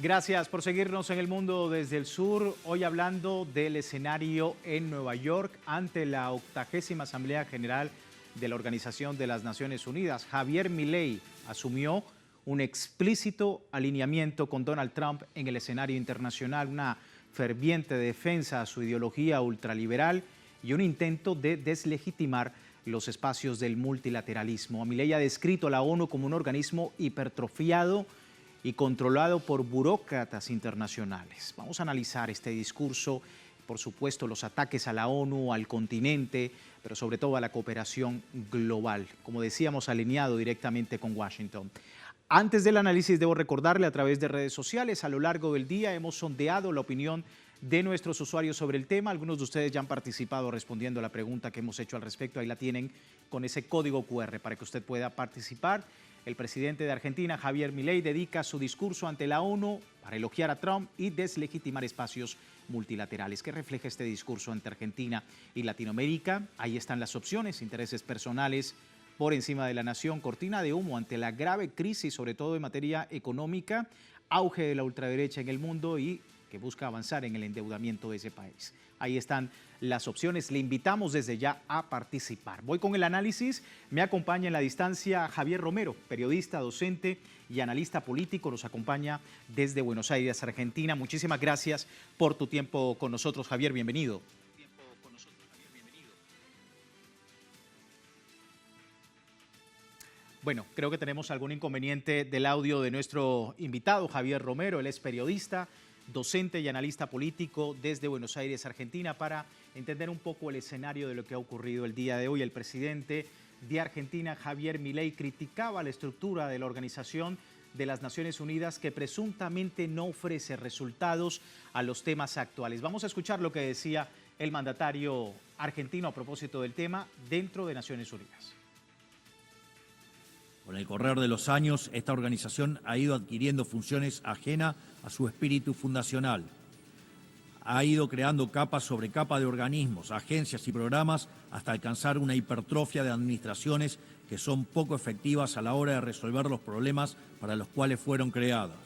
Gracias por seguirnos en El Mundo desde el Sur. Hoy hablando del escenario en Nueva York ante la 80ª Asamblea General de la Organización de las Naciones Unidas. Javier Milei asumió un explícito alineamiento con Donald Trump en el escenario internacional, una ferviente defensa a su ideología ultraliberal y un intento de deslegitimar los espacios del multilateralismo. Milei ha descrito a la ONU como un organismo hipertrofiado y controlado por burócratas internacionales. Vamos a analizar este discurso, por supuesto, los ataques a la ONU, al continente, pero sobre todo a la cooperación global, como decíamos, alineado directamente con Washington. Antes del análisis, debo recordarle a través de redes sociales, a lo largo del día hemos sondeado la opinión de nuestros usuarios sobre el tema. Algunos de ustedes ya han participado respondiendo a la pregunta que hemos hecho al respecto. Ahí la tienen con ese código QR para que usted pueda participar. El presidente de Argentina, Javier Milei, dedica su discurso ante la ONU para elogiar a Trump y deslegitimar espacios multilaterales. ¿Qué refleja este discurso ante Argentina y Latinoamérica? Ahí están las opciones: intereses personales por encima de la nación, cortina de humo ante la grave crisis, sobre todo en materia económica, auge de la ultraderecha en el mundo y que busca avanzar en el endeudamiento de ese país. Ahí están las opciones. Le invitamos desde ya a participar. Voy con el análisis. Me acompaña en la distancia Javier Romero, periodista, docente y analista político. Nos acompaña desde Buenos Aires, Argentina. Muchísimas gracias por tu tiempo con nosotros, Javier. Bienvenido. Bueno, creo que tenemos algún inconveniente del audio de nuestro invitado, Javier Romero. Él es periodista, docente y analista político desde Buenos Aires, Argentina, para entender un poco el escenario de lo que ha ocurrido el día de hoy. El presidente de Argentina, Javier Milei, criticaba la estructura de la Organización de las Naciones Unidas que presuntamente no ofrece resultados a los temas actuales. Vamos a escuchar lo que decía el mandatario argentino a propósito del tema dentro de Naciones Unidas. Con el correr de los años, esta organización ha ido adquiriendo funciones ajenas a su espíritu fundacional. Ha ido creando capa sobre capa de organismos, agencias y programas hasta alcanzar una hipertrofia de administraciones que son poco efectivas a la hora de resolver los problemas para los cuales fueron creadas.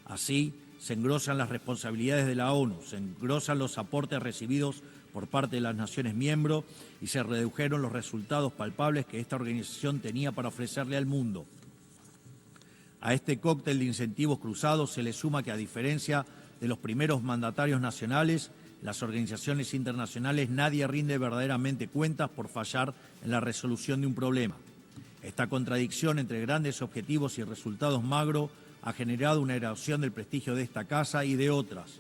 Así, se engrosan las responsabilidades de la ONU, se engrosan los aportes recibidos por parte de las naciones miembros y se redujeron los resultados palpables que esta organización tenía para ofrecerle al mundo. A este cóctel de incentivos cruzados se le suma que, a diferencia de los primeros mandatarios nacionales, las organizaciones internacionales nadie rinde verdaderamente cuentas por fallar en la resolución de un problema. Esta contradicción entre grandes objetivos y resultados magros ha generado una erosión del prestigio de esta casa y de otras.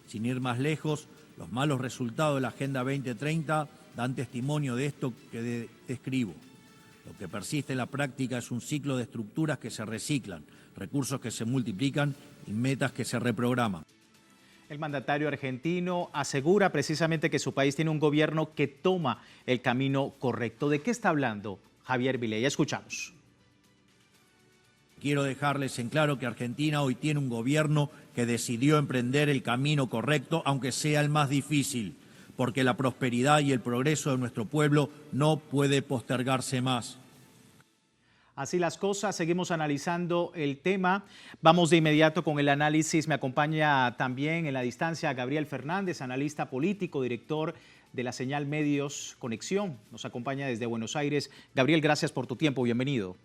Sin ir más lejos, los malos resultados de la Agenda 2030 dan testimonio de esto que describo. Lo que persiste en la práctica es un ciclo de estructuras que se reciclan, recursos que se multiplican y metas que se reprograman. El mandatario argentino asegura precisamente que su país tiene un gobierno que toma el camino correcto. ¿De qué está hablando Javier Milei? Ya escuchamos. Quiero dejarles en claro que Argentina hoy tiene un gobierno que decidió emprender el camino correcto, aunque sea el más difícil, porque la prosperidad y el progreso de nuestro pueblo no puede postergarse más. Así las cosas, seguimos analizando el tema. Vamos de inmediato con el análisis. Me acompaña también en la distancia Gabriel Fernández, analista político, director de la señal Medios Conexión. Nos acompaña desde Buenos Aires. Gabriel, gracias por tu tiempo. Bienvenido.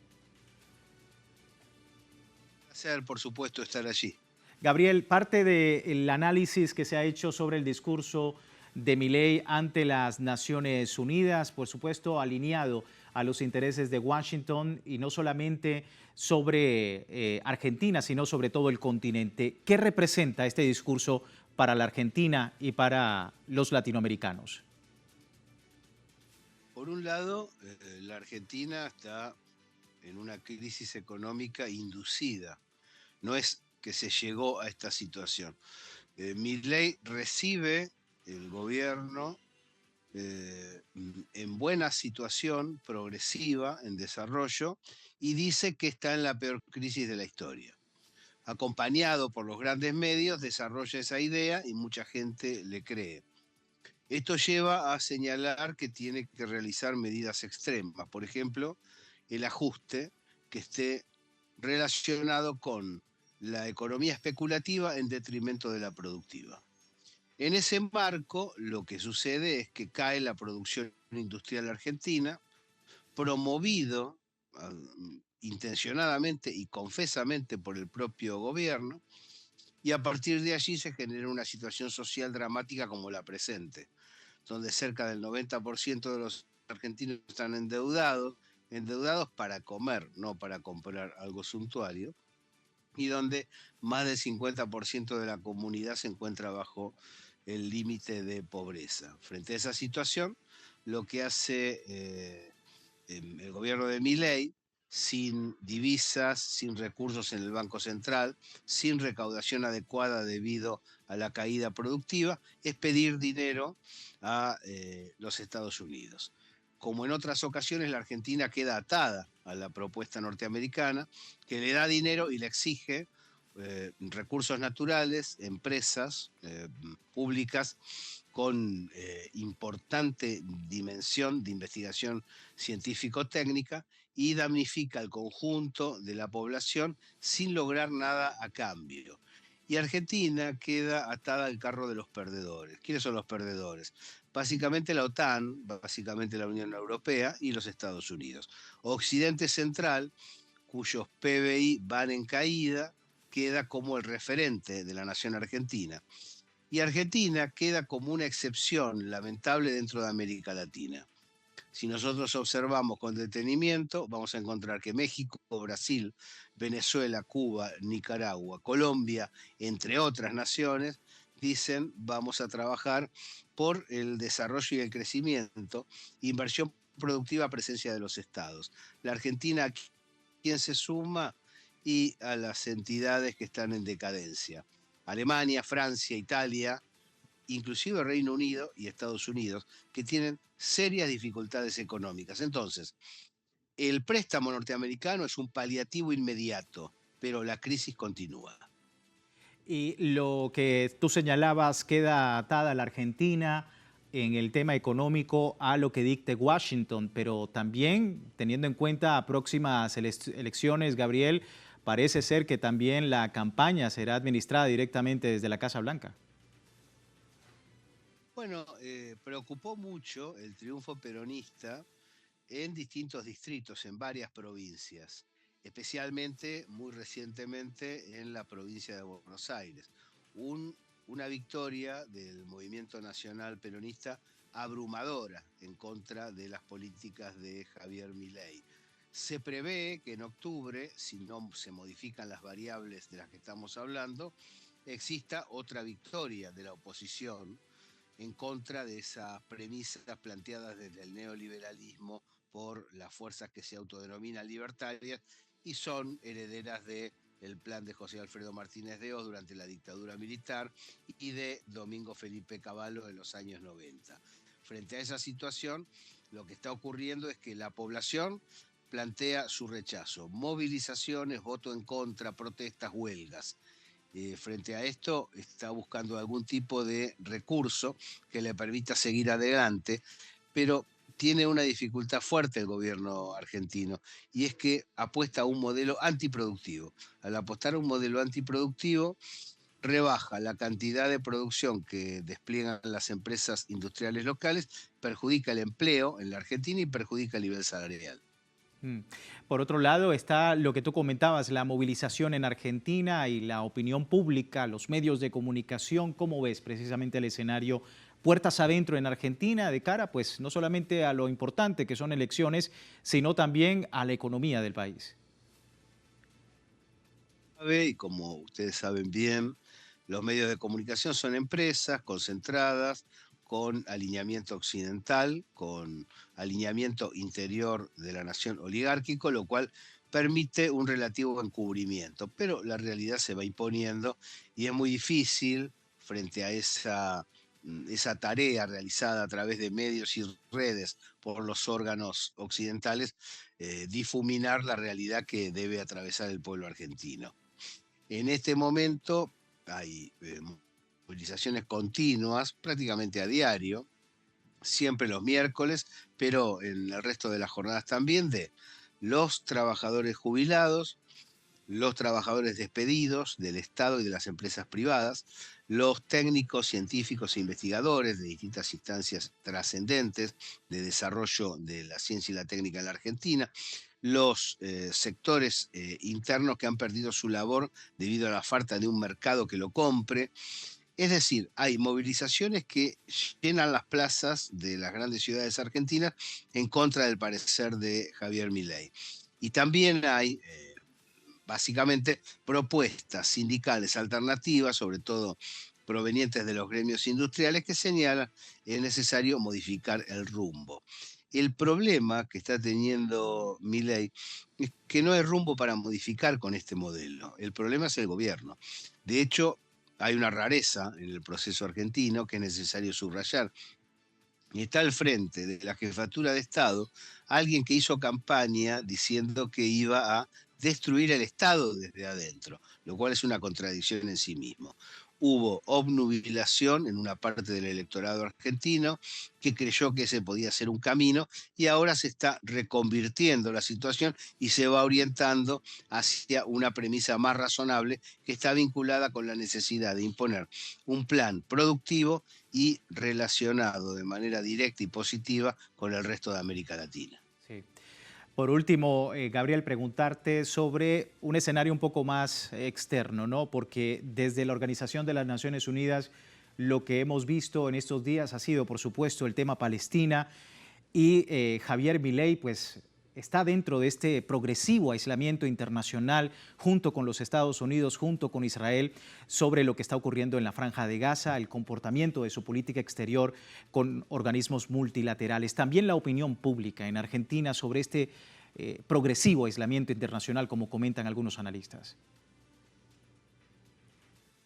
Por supuesto, estar allí. Gabriel, parte del análisis que se ha hecho sobre el discurso de Milei ante las Naciones Unidas, por supuesto, alineado a los intereses de Washington y no solamente sobre Argentina, sino sobre todo el continente. ¿Qué representa este discurso para la Argentina y para los latinoamericanos? Por un lado, la Argentina está en una crisis económica inducida. No es que se llegó a esta situación. Milei recibe el gobierno en buena situación, progresiva, en desarrollo, y dice que está en la peor crisis de la historia. Acompañado por los grandes medios, desarrolla esa idea y mucha gente le cree. Esto lleva a señalar que tiene que realizar medidas extremas, por ejemplo, el ajuste que esté relacionado con la economía especulativa en detrimento de la productiva. En ese marco, lo que sucede es que cae la producción industrial argentina, promovido intencionadamente y confesamente por el propio gobierno, y a partir de allí se genera una situación social dramática como la presente, donde cerca del 90% de los argentinos están endeudados para comer, no para comprar algo suntuario, y donde más del 50% de la comunidad se encuentra bajo el límite de pobreza. Frente a esa situación, lo que hace el gobierno de Milei, sin divisas, sin recursos en el Banco Central, sin recaudación adecuada debido a la caída productiva, es pedir dinero a los Estados Unidos. Como en otras ocasiones, la Argentina queda atada a la propuesta norteamericana, que le da dinero y le exige recursos naturales, empresas públicas con importante dimensión de investigación científico-técnica y damnifica al conjunto de la población sin lograr nada a cambio. Y Argentina queda atada al carro de los perdedores. ¿Quiénes son los perdedores? Básicamente la OTAN, básicamente la Unión Europea y los Estados Unidos. Occidente Central, cuyos PBI van en caída, queda como el referente de la nación argentina. Y Argentina queda como una excepción lamentable dentro de América Latina. Si nosotros observamos con detenimiento, vamos a encontrar que México, Brasil, Venezuela, Cuba, Nicaragua, Colombia, entre otras naciones, dicen vamos a trabajar por el desarrollo y el crecimiento, inversión productiva, presencia de los estados. La Argentina, ¿quién se suma? Y a las entidades que están en decadencia. Alemania, Francia, Italia, inclusive Reino Unido y Estados Unidos, que tienen serias dificultades económicas. Entonces, el préstamo norteamericano es un paliativo inmediato, pero la crisis continúa. Y lo que tú señalabas, queda atada la Argentina en el tema económico a lo que dicte Washington, pero también teniendo en cuenta próximas elecciones, Gabriel, parece ser que también la campaña será administrada directamente desde la Casa Blanca. Bueno, preocupó mucho el triunfo peronista en distintos distritos, en varias provincias, especialmente muy recientemente en la provincia de Buenos Aires. Una victoria del movimiento nacional peronista abrumadora en contra de las políticas de Javier Milei. Se prevé que en octubre, si no se modifican las variables de las que estamos hablando, exista otra victoria de la oposición en contra de esas premisas planteadas desde el neoliberalismo por las fuerzas que se autodenominan libertarias y son herederas del plan de José Alfredo Martínez de Hoz durante la dictadura militar y de Domingo Felipe Cavallo en los años 90. Frente a esa situación, lo que está ocurriendo es que la población plantea su rechazo, movilizaciones, voto en contra, protestas, huelgas. Frente a esto está buscando algún tipo de recurso que le permita seguir adelante, pero tiene una dificultad fuerte el gobierno argentino, y es que apuesta a un modelo antiproductivo. Al apostar a un modelo antiproductivo, rebaja la cantidad de producción que despliegan las empresas industriales locales, perjudica el empleo en la Argentina y perjudica el nivel salarial. Por otro lado está lo que tú comentabas, la movilización en Argentina y la opinión pública, los medios de comunicación. ¿Cómo ves precisamente el escenario puertas adentro en Argentina de cara, pues, no solamente a lo importante que son elecciones, sino también a la economía del país? Y como ustedes saben bien, los medios de comunicación son empresas concentradas con alineamiento occidental, con alineamiento interior de la nación oligárquico, lo cual permite un relativo encubrimiento, pero la realidad se va imponiendo y es muy difícil frente a esa tarea realizada a través de medios y redes por los órganos occidentales, difuminar la realidad que debe atravesar el pueblo argentino. En este momento hay movilizaciones continuas, prácticamente a diario, siempre los miércoles, pero en el resto de las jornadas también, de los trabajadores jubilados, los trabajadores despedidos del Estado y de las empresas privadas, los técnicos, científicos e investigadores de distintas instancias trascendentes de desarrollo de la ciencia y la técnica en la Argentina, los sectores internos que han perdido su labor debido a la falta de un mercado que lo compre. Es decir, hay movilizaciones que llenan las plazas de las grandes ciudades argentinas en contra del parecer de Javier Milei. Y también hay, básicamente, propuestas sindicales alternativas, sobre todo provenientes de los gremios industriales, que señalan que es necesario modificar el rumbo. El problema que está teniendo Milei es que no hay rumbo para modificar con este modelo. El problema es el gobierno. De hecho, hay una rareza en el proceso argentino que es necesario subrayar. Y está al frente de la jefatura de Estado alguien que hizo campaña diciendo que iba a destruir el Estado desde adentro, lo cual es una contradicción en sí mismo. Hubo obnubilación en una parte del electorado argentino que creyó que ese podía ser un camino y ahora se está reconvirtiendo la situación y se va orientando hacia una premisa más razonable que está vinculada con la necesidad de imponer un plan productivo y relacionado de manera directa y positiva con el resto de América Latina. Sí. Por último, Gabriel, preguntarte sobre un escenario un poco más externo, ¿no? Porque desde la Organización de las Naciones Unidas lo que hemos visto en estos días ha sido, por supuesto, el tema Palestina y Javier Milei, pues está dentro de este progresivo aislamiento internacional junto con los Estados Unidos, junto con Israel, sobre lo que está ocurriendo en la Franja de Gaza, el comportamiento de su política exterior con organismos multilaterales. También la opinión pública en Argentina sobre este progresivo aislamiento internacional, como comentan algunos analistas.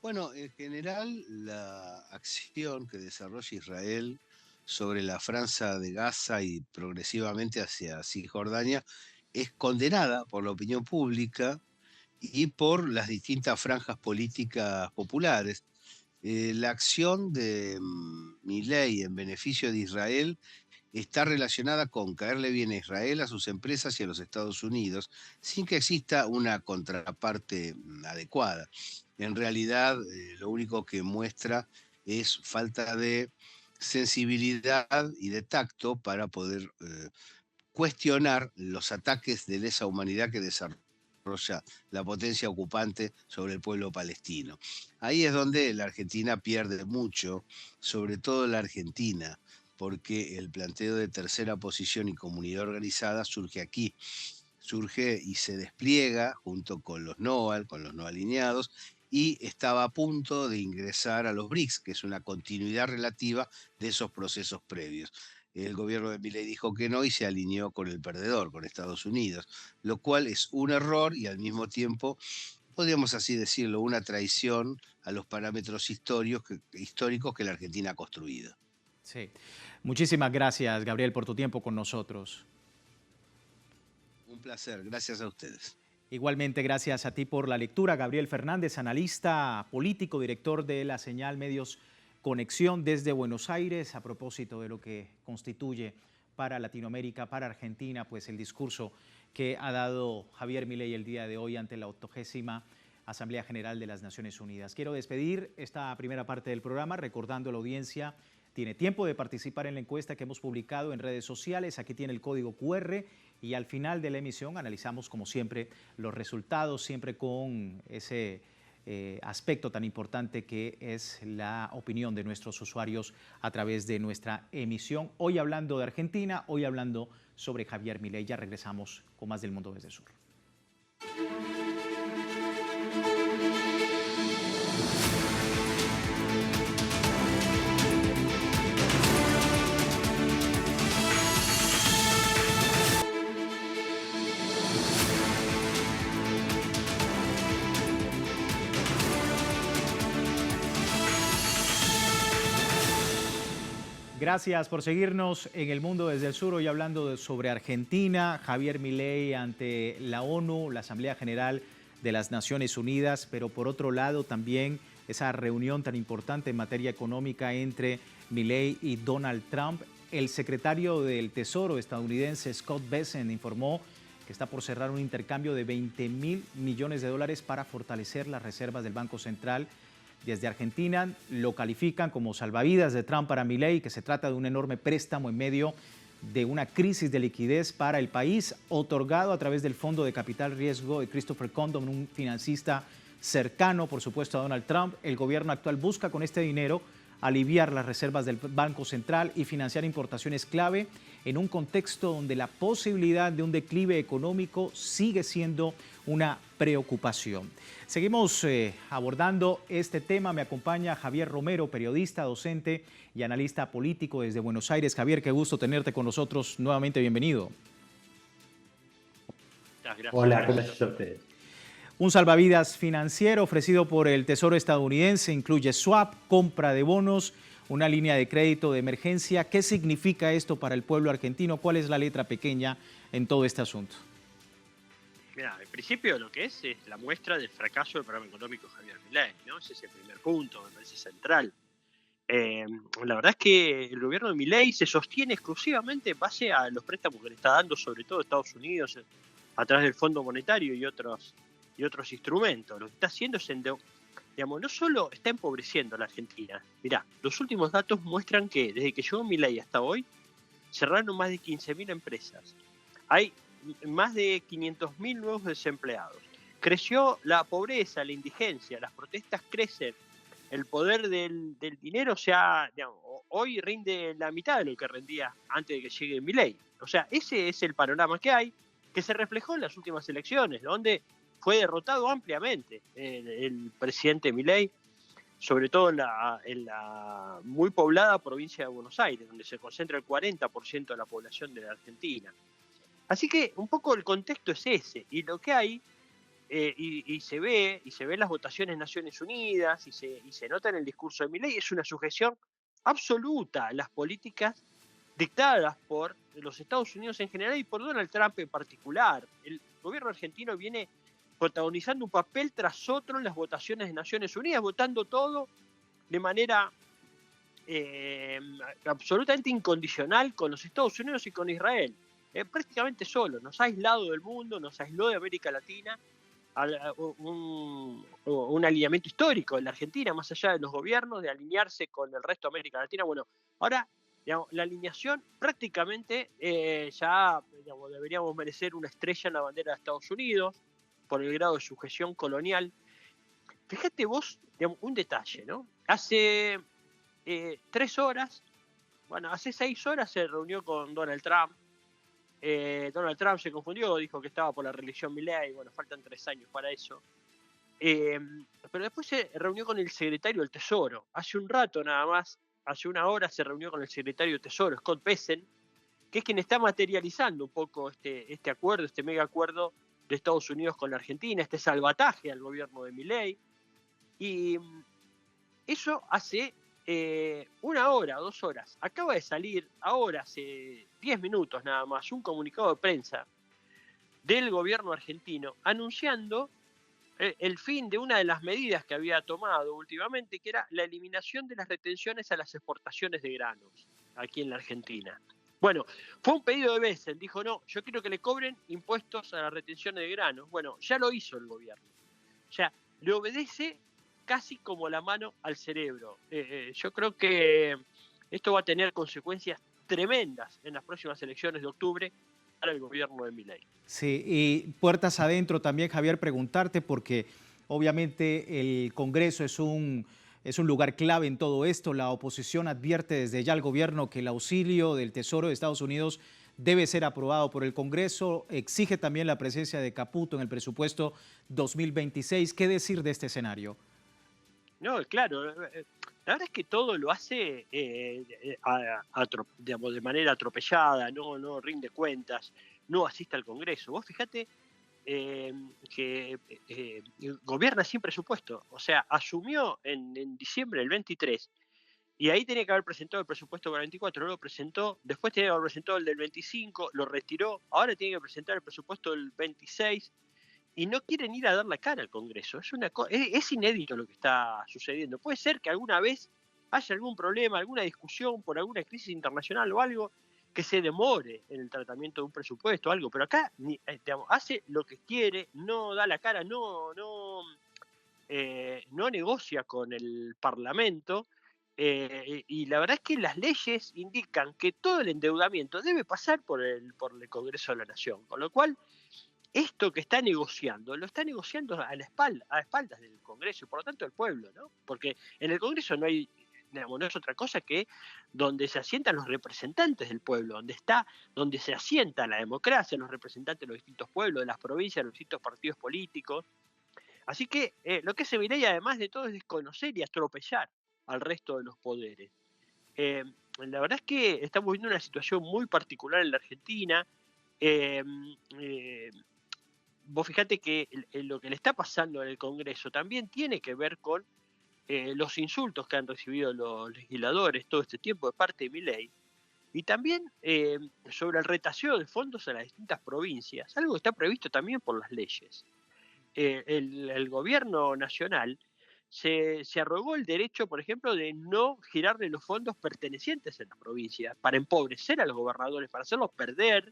Bueno, en general, la acción que desarrolla Israel sobre la Franja de Gaza y progresivamente hacia Cisjordania es condenada por la opinión pública y por las distintas franjas políticas populares. La acción de Milei en beneficio de Israel está relacionada con caerle bien a Israel, a sus empresas y a los Estados Unidos, sin que exista una contraparte adecuada. En realidad, lo único que muestra es falta de sensibilidad y de tacto para poder cuestionar los ataques de lesa humanidad que desarrolla la potencia ocupante sobre el pueblo palestino. Ahí es donde la Argentina pierde mucho, sobre todo la Argentina, porque el planteo de tercera posición y comunidad organizada surge aquí. Surge y se despliega junto con los no alineados, y estaba a punto de ingresar a los BRICS, que es una continuidad relativa de esos procesos previos. El gobierno de Milei dijo que no y se alineó con el perdedor, con Estados Unidos, lo cual es un error y al mismo tiempo, podríamos así decirlo, una traición a los parámetros históricos que la Argentina ha construido. Sí. Muchísimas gracias, Gabriel, por tu tiempo con nosotros. Un placer, gracias a ustedes. Igualmente, gracias a ti por la lectura. Gabriel Fernández, analista político, director de la señal Medios Conexión desde Buenos Aires, a propósito de lo que constituye para Latinoamérica, para Argentina, pues el discurso que ha dado Javier Milei el día de hoy ante la 80ª Asamblea General de las Naciones Unidas. Quiero despedir esta primera parte del programa recordando a la audiencia: tiene tiempo de participar en la encuesta que hemos publicado en redes sociales. Aquí tiene el código QR y al final de la emisión analizamos, como siempre, los resultados, siempre con ese aspecto tan importante que es la opinión de nuestros usuarios a través de nuestra emisión. Hoy hablando de Argentina, hoy hablando sobre Javier Milei. Ya regresamos con más del Mundo desde el Sur. Gracias por seguirnos en El Mundo desde el Sur. Hoy hablando sobre Argentina, Javier Milei ante la ONU, la Asamblea General de las Naciones Unidas, pero por otro lado también esa reunión tan importante en materia económica entre Milei y Donald Trump. El secretario del Tesoro estadounidense, Scott Bessent, informó que está por cerrar un intercambio de 20.000 millones de dólares para fortalecer las reservas del Banco Central. Desde Argentina lo califican como salvavidas de Trump para Milei, que se trata de un enorme préstamo en medio de una crisis de liquidez para el país, otorgado a través del Fondo de Capital Riesgo de Christopher Condon, un financista cercano, por supuesto, a Donald Trump. El gobierno actual busca con este dinero aliviar las reservas del Banco Central y financiar importaciones clave en un contexto donde la posibilidad de un declive económico sigue siendo una preocupación. Seguimos abordando este tema. Me acompaña Javier Romero, periodista, docente y analista político desde Buenos Aires. Javier, qué gusto tenerte con nosotros. Nuevamente, bienvenido. Gracias. Hola, ¿cómo están ustedes? Un salvavidas financiero ofrecido por el Tesoro estadounidense incluye swap, compra de bonos, una línea de crédito de emergencia. ¿Qué significa esto para el pueblo argentino? ¿Cuál es la letra pequeña en todo este asunto? Mira, en principio lo que es la muestra del fracaso del programa económico de Javier Milei, ¿no? Ese es el primer punto, me parece central. La verdad es que el gobierno de Milei se sostiene exclusivamente en base a los préstamos que le está dando, sobre todo Estados Unidos, a través del Fondo Monetario y otros instrumentos. Lo que está haciendo es, no solo está empobreciendo a la Argentina. Mirá, los últimos datos muestran que desde que llegó Milei hasta hoy, cerraron más de 15.000 empresas. Hay más de 500.000 nuevos desempleados. Creció la pobreza, la indigencia, las protestas crecen. El poder del dinero hoy rinde la mitad de lo que rendía antes de que llegue Milei. O sea, ese es el panorama que hay, que se reflejó en las últimas elecciones, donde fue derrotado ampliamente el presidente Milei, sobre todo en la muy poblada provincia de Buenos Aires, donde se concentra el 40% de la población de la Argentina. Así que un poco el contexto es ese, y lo que hay, y se ve en las votaciones en Naciones Unidas, y se nota en el discurso de Milei, es una sujeción absoluta a las políticas dictadas por los Estados Unidos en general y por Donald Trump en particular. El gobierno argentino viene protagonizando un papel tras otro en las votaciones de Naciones Unidas, votando todo de manera absolutamente incondicional con los Estados Unidos y con Israel. Prácticamente solo, nos ha aislado del mundo, nos aisló de América Latina, un alineamiento histórico en la Argentina, más allá de los gobiernos, de alinearse con el resto de América Latina. Bueno, ahora la alineación prácticamente deberíamos merecer una estrella en la bandera de Estados Unidos por el grado de sujeción colonial. Fíjate vos, un detalle, ¿no? Hace 6 horas se reunió con Donald Trump. Donald Trump se confundió, dijo que estaba por la reelección Milei, bueno, faltan 3 años para eso. Pero después se reunió con el secretario del Tesoro. Hace un rato nada más, hace una hora se reunió con el secretario del Tesoro, Scott Bessent, que es quien está materializando un poco este acuerdo, este mega acuerdo de Estados Unidos con la Argentina, este salvataje al gobierno de Milei. Y eso hace 1 hora, 2 horas. Acaba de salir ahora, hace 10 minutos nada más, un comunicado de prensa del gobierno argentino anunciando el fin de una de las medidas que había tomado últimamente, que era la eliminación de las retenciones a las exportaciones de granos aquí en la Argentina. Bueno, fue un pedido de Bessent, dijo, no, yo quiero que le cobren impuestos a las retenciones de granos. Bueno, ya lo hizo el gobierno. O sea, le obedece casi como la mano al cerebro. Yo creo que esto va a tener consecuencias tremendas en las próximas elecciones de octubre para el gobierno de Milei. Sí, y puertas adentro también, Javier, preguntarte, porque obviamente el Congreso es un lugar clave en todo esto. La oposición advierte desde ya al gobierno que el auxilio del Tesoro de Estados Unidos debe ser aprobado por el Congreso. Exige también la presencia de Caputo en el presupuesto 2026. ¿Qué decir de este escenario? No, claro, la verdad es que todo lo hace de manera atropellada, no rinde cuentas, no asiste al Congreso. Vos fíjate que gobierna sin presupuesto, o sea, asumió en diciembre del 23 y ahí tenía que haber presentado el presupuesto para el 24, no lo presentó, después tenía que haber presentado el del 25, lo retiró, ahora tiene que presentar el presupuesto del 26 y no quieren ir a dar la cara al Congreso. Es inédito lo que está sucediendo. Puede ser que alguna vez haya algún problema, alguna discusión por alguna crisis internacional o algo, que se demore en el tratamiento de un presupuesto o algo, pero acá digamos, hace lo que quiere, no da la cara, no negocia con el Parlamento, y la verdad es que las leyes indican que todo el endeudamiento debe pasar por el Congreso de la Nación, con lo cual esto que está negociando, lo está negociando a espaldas del Congreso y por lo tanto del pueblo, ¿no? Porque en el Congreso no hay, digamos, no es otra cosa que donde se asientan los representantes del pueblo, donde se asienta la democracia, los representantes de los distintos pueblos, de las provincias, de los distintos partidos políticos. Así que lo que hace Milei, además de todo, es desconocer y atropellar al resto de los poderes. La verdad es que estamos viviendo una situación muy particular en la Argentina. Eh, eh, Vos fijate que lo que le está pasando en el Congreso también tiene que ver con los insultos que han recibido los legisladores todo este tiempo de parte de Milei, y también sobre el retaseo de fondos a las distintas provincias, algo que está previsto también por las leyes. El gobierno nacional se arrogó el derecho, por ejemplo, de no girarle los fondos pertenecientes a la provincia, para empobrecer a los gobernadores, para hacerlos perder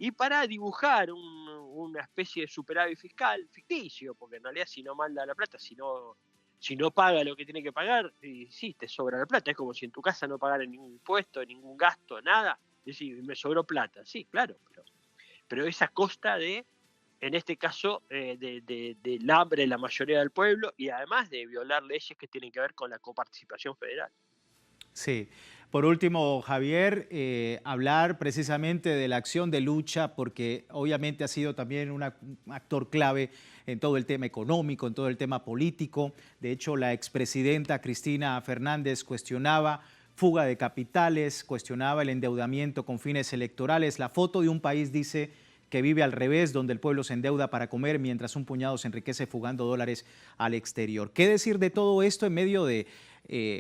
y para dibujar una especie de superávit fiscal ficticio, porque en realidad si no manda la plata, si no paga lo que tiene que pagar, y sí, te sobra la plata. Es como si en tu casa no pagara ningún impuesto, ningún gasto, nada. Es decir, me sobró plata. Sí, claro, pero es a costa de, en este caso, del hambre de la mayoría del pueblo y además de violar leyes que tienen que ver con la coparticipación federal. Sí. Por último, Javier, hablar precisamente de la acción de lucha, porque obviamente ha sido también un actor clave en todo el tema económico, en todo el tema político. De hecho, la expresidenta Cristina Fernández cuestionaba fuga de capitales, cuestionaba el endeudamiento con fines electorales. La foto de un país dice que vive al revés, donde el pueblo se endeuda para comer mientras un puñado se enriquece fugando dólares al exterior. ¿Qué decir de todo esto en medio de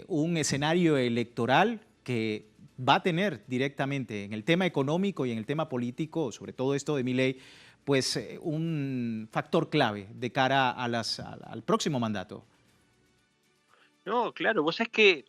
un escenario electoral que va a tener directamente en el tema económico y en el tema político, sobre todo esto de Milei, pues un factor clave de cara al próximo mandato? No, claro, vos sabés que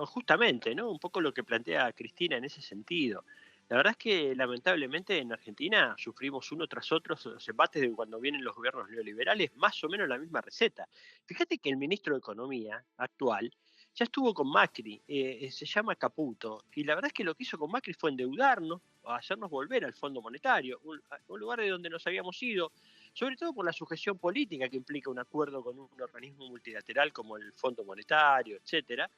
justamente, ¿no? Un poco lo que plantea Cristina en ese sentido. La verdad es que lamentablemente en Argentina sufrimos uno tras otro los embates de cuando vienen los gobiernos neoliberales, más o menos la misma receta. Fíjate que el ministro de Economía actual ya estuvo con Macri, se llama Caputo, y la verdad es que lo que hizo con Macri fue endeudarnos, o hacernos volver al Fondo Monetario, un lugar de donde nos habíamos ido, sobre todo por la sujeción política que implica un acuerdo con un organismo multilateral como el Fondo Monetario, etcétera.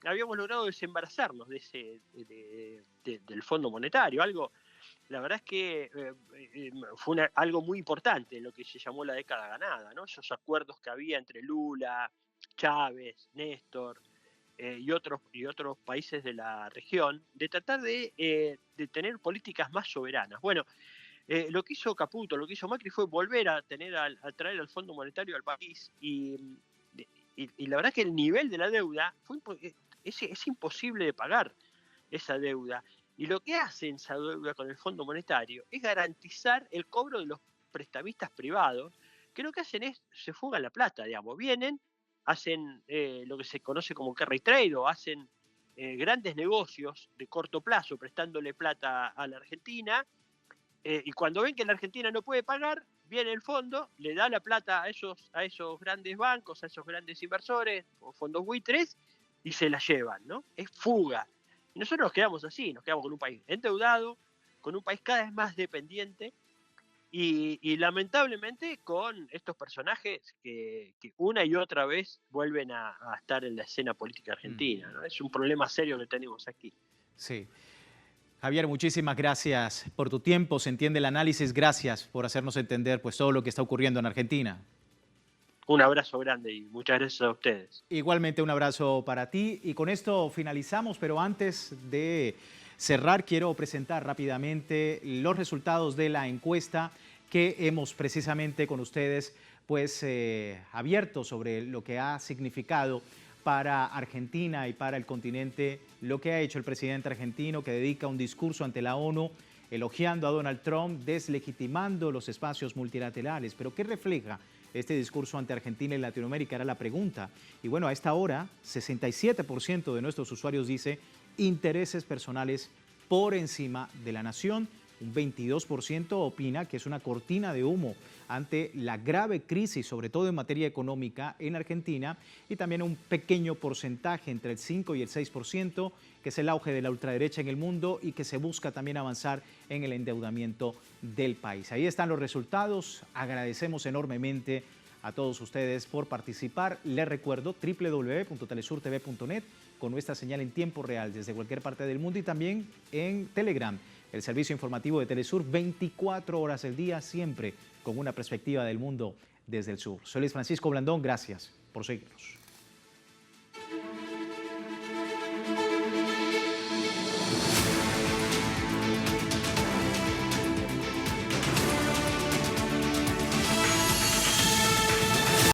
Habíamos logrado desembarazarnos del Fondo Monetario, la verdad es que fue algo muy importante en lo que se llamó la década ganada, ¿no? Esos acuerdos que había entre Lula, Chávez, Néstor y otros países de la región, de tratar de tener políticas más soberanas. Bueno, lo que hizo Caputo, lo que hizo Macri fue volver a traer al Fondo Monetario al país, y la verdad que el nivel de la deuda es imposible de pagar esa deuda. Y lo que hacen esa deuda con el Fondo Monetario es garantizar el cobro de los prestamistas privados, que lo que hacen es, se fugan la plata, digamos, vienen, hacen lo que se conoce como carry trade, o hacen grandes negocios de corto plazo prestándole plata a la Argentina, y cuando ven que la Argentina no puede pagar, viene el fondo, le da la plata a esos grandes bancos, a esos grandes inversores o fondos buitres, y se la llevan, ¿no? Es fuga. Y nosotros nos quedamos así, nos quedamos con un país endeudado, con un país cada vez más dependiente, y lamentablemente con estos personajes que una y otra vez vuelven a estar en la escena política argentina, ¿no? Es un problema serio que tenemos aquí. Sí. Javier, muchísimas gracias por tu tiempo, se entiende el análisis, gracias por hacernos entender pues todo lo que está ocurriendo en Argentina. Un abrazo grande y muchas gracias a ustedes. Igualmente un abrazo para ti, y con esto finalizamos, pero antes de cerrar quiero presentar rápidamente los resultados de la encuesta que hemos precisamente con ustedes pues abierto sobre lo que ha significado para Argentina y para el continente lo que ha hecho el presidente argentino, que dedica un discurso ante la ONU elogiando a Donald Trump, deslegitimando los espacios multilaterales. Pero ¿qué refleja este discurso ante Argentina y Latinoamérica? Era la pregunta. Y bueno, a esta hora, 67% de nuestros usuarios dice intereses personales por encima de la nación. Un 22% opina que es una cortina de humo ante la grave crisis, sobre todo en materia económica, en Argentina, y también un pequeño porcentaje, entre el 5 y el 6%, que es el auge de la ultraderecha en el mundo y que se busca también avanzar en el endeudamiento del país. Ahí están los resultados. Agradecemos enormemente a todos ustedes por participar. Les recuerdo www.telesurtv.net con nuestra señal en tiempo real desde cualquier parte del mundo y también en Telegram, el servicio informativo de Telesur, 24 horas al día, siempre con una perspectiva del mundo desde el sur. Soy Luis Francisco Blandón, gracias por seguirnos.